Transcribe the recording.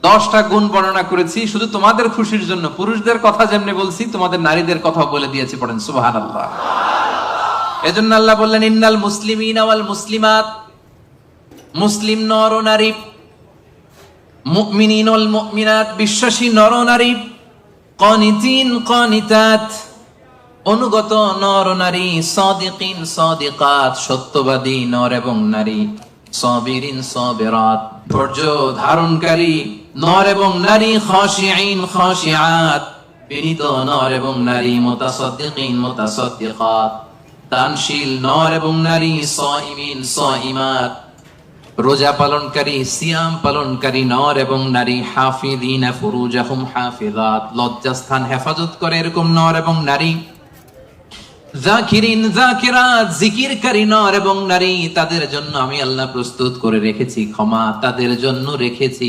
10টা গুণ বর্ণনা করেছি শুধু তোমাদের খুশির জন্য। পুরুষদের কথা যেমনি বলছি, তোমাদের নারীদের কথা বলে দিয়েছি। পড়েন সুবহানাল্লাহ। এজন্য আল্লাহ বললেন, ইন্নাল মুসলিমিনা ওয়াল মুসলিমাত, মুসলিম নর ও নারী, মুমিনিন ওয়াল মুমিনাত, বিশ্বাসী নর ও নারী, কানিতিন কানিতাত, অনুগত নর ও নারী, সাদিকিন সাদিকাত, সত্যবাদী নর এবং নারী, সাবিরিন সাবিরাত, ধৈর্য ধারণকারী নর এবং নারী, খাশিঈন খাশিআত, বিনীত নর এবং নারী, মুতাসাদ্দিকিন মুতাসাদ্দিকাত, দানশীল নর এবং নারী, সাইমিন সাইমাত, রোজা পালনকারী সিয়াম পালনকারী নর এবং নারী, হাফিযিনা ফুরুজাহুম হাফিজাত, লজ্জাস্থান হেফাজত করে এরকম নর এবং নারী, যাকিরিন যাকিরাত, জিকিরকারী নর এবং নারী, তাদের জন্য আমি আল্লাহ প্রস্তুত করে রেখেছি ক্ষমা, তাদের জন্য রেখেছি